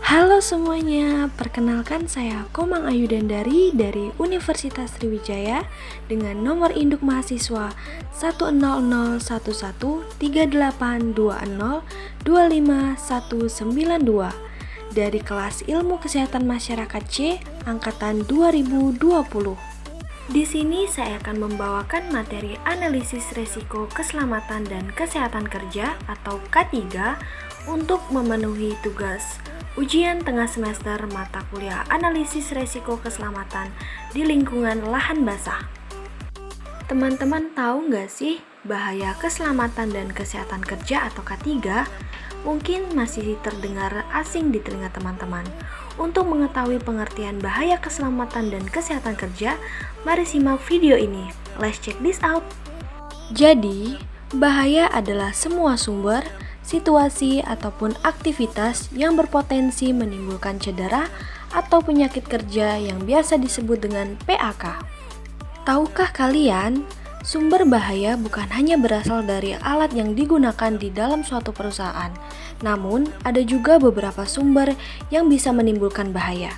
Halo semuanya, perkenalkan saya Komang Ayu Dandari dari Universitas Sriwijaya dengan nomor induk mahasiswa 100113820259192 dari kelas Ilmu Kesehatan Masyarakat C angkatan 2020. Di sini saya akan membawakan materi analisis resiko keselamatan dan kesehatan kerja atau K3 untuk memenuhi tugas ujian tengah semester mata kuliah analisis resiko keselamatan di lingkungan lahan basah. Teman-teman tahu nggak sih bahaya keselamatan dan kesehatan kerja atau K3? Mungkin masih terdengar asing di telinga teman-teman. Untuk mengetahui pengertian bahaya keselamatan dan kesehatan kerja, mari simak video ini. Let's check this out. Jadi, bahaya adalah semua sumber, situasi, ataupun aktivitas yang berpotensi menimbulkan cedera atau penyakit kerja yang biasa disebut dengan PAK. Tahukah kalian, sumber bahaya bukan hanya berasal dari alat yang digunakan di dalam suatu perusahaan, namun ada juga beberapa sumber yang bisa menimbulkan bahaya.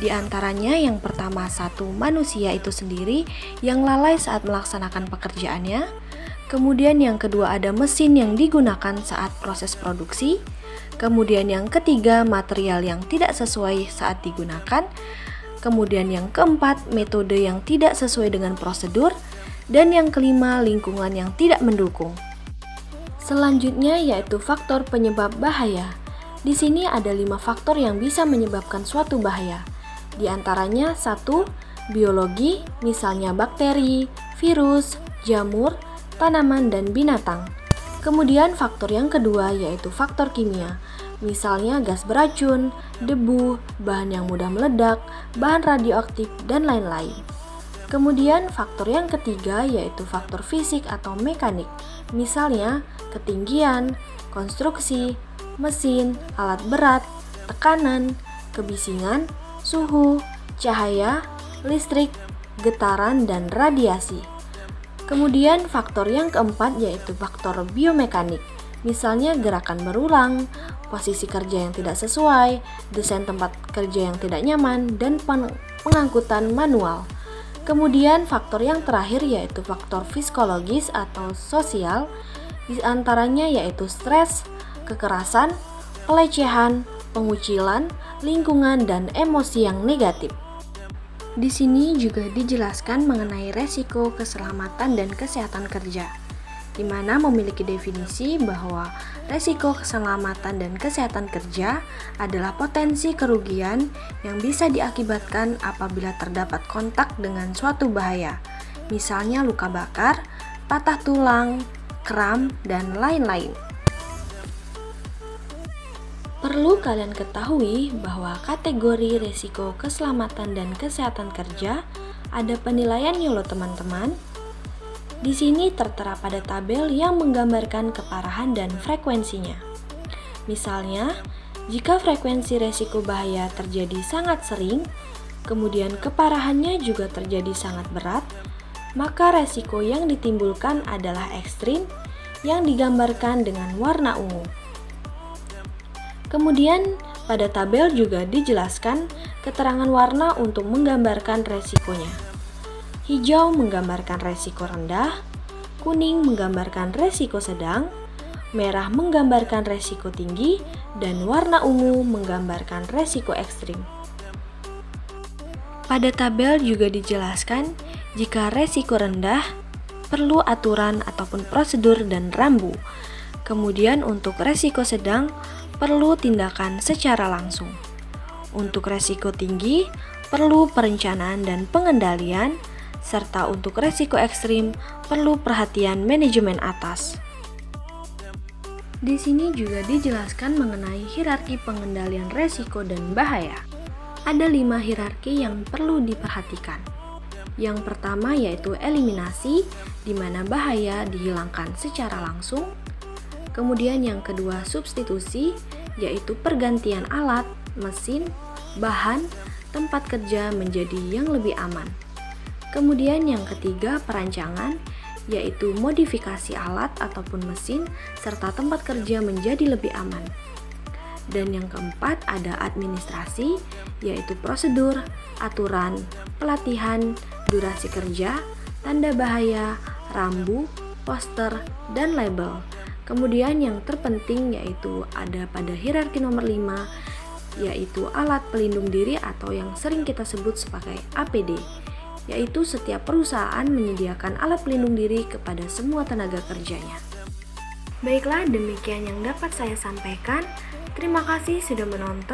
Di antaranya yang pertama manusia itu sendiri yang lalai saat melaksanakan pekerjaannya. Kemudian yang kedua ada mesin yang digunakan saat proses produksi. Kemudian yang ketiga material yang tidak sesuai saat digunakan. Kemudian yang keempat metode yang tidak sesuai dengan prosedur. Dan yang kelima lingkungan yang tidak mendukung. Selanjutnya yaitu faktor penyebab bahaya. Di sini ada 5 faktor yang bisa menyebabkan suatu bahaya. Di antaranya 1. Biologi, misalnya bakteri, virus, jamur, tanaman, dan binatang. Kemudian faktor yang kedua yaitu faktor kimia, misalnya gas beracun, debu, bahan yang mudah meledak, bahan radioaktif, dan lain-lain. Kemudian faktor yang ketiga yaitu faktor fisik atau mekanik, misalnya ketinggian, konstruksi, mesin, alat berat, tekanan, kebisingan, suhu, cahaya, listrik, getaran, dan radiasi. Kemudian faktor yang keempat yaitu faktor biomekanik, misalnya gerakan berulang, posisi kerja yang tidak sesuai, desain tempat kerja yang tidak nyaman, dan pengangkutan manual. Kemudian faktor yang terakhir yaitu faktor psikologis atau sosial, di antaranya yaitu stres, kekerasan, pelecehan, pengucilan, lingkungan, dan emosi yang negatif. Di sini juga dijelaskan mengenai resiko keselamatan dan kesehatan kerja, di mana memiliki definisi bahwa resiko keselamatan dan kesehatan kerja adalah potensi kerugian yang bisa diakibatkan apabila terdapat kontak dengan suatu bahaya, misalnya luka bakar, patah tulang, kram, dan lain-lain. Perlu kalian ketahui bahwa kategori resiko keselamatan dan kesehatan kerja ada penilaiannya loh teman-teman. Di sini tertera pada tabel yang menggambarkan keparahan dan frekuensinya. Misalnya, jika frekuensi resiko bahaya terjadi sangat sering, kemudian keparahannya juga terjadi sangat berat, maka resiko yang ditimbulkan adalah ekstrim yang digambarkan dengan warna ungu. Kemudian, pada tabel juga dijelaskan keterangan warna untuk menggambarkan resikonya. Hijau menggambarkan resiko rendah, kuning menggambarkan resiko sedang, merah menggambarkan resiko tinggi, dan warna ungu menggambarkan resiko ekstrim. Pada tabel juga dijelaskan jika resiko rendah perlu aturan ataupun prosedur dan rambu. Kemudian untuk resiko sedang perlu tindakan secara langsung. Untuk resiko tinggi perlu perencanaan dan pengendalian, serta untuk resiko ekstrim perlu perhatian manajemen atas. Di sini juga dijelaskan mengenai hierarki pengendalian resiko dan bahaya. Ada 5 hierarki yang perlu diperhatikan. Yang pertama yaitu eliminasi, di mana bahaya dihilangkan secara langsung. Kemudian yang kedua substitusi, yaitu pergantian alat, mesin, bahan, tempat kerja menjadi yang lebih aman. Kemudian yang ketiga perancangan, yaitu modifikasi alat ataupun mesin serta tempat kerja menjadi lebih aman. Dan yang keempat ada administrasi, yaitu prosedur, aturan, pelatihan, durasi kerja, tanda bahaya, rambu, poster, dan label. Kemudian yang terpenting yaitu ada pada hierarki nomor 5, yaitu alat pelindung diri atau yang sering kita sebut sebagai APD, yaitu setiap perusahaan menyediakan alat pelindung diri kepada semua tenaga kerjanya. Baiklah, demikian yang dapat saya sampaikan. Terima kasih sudah menonton.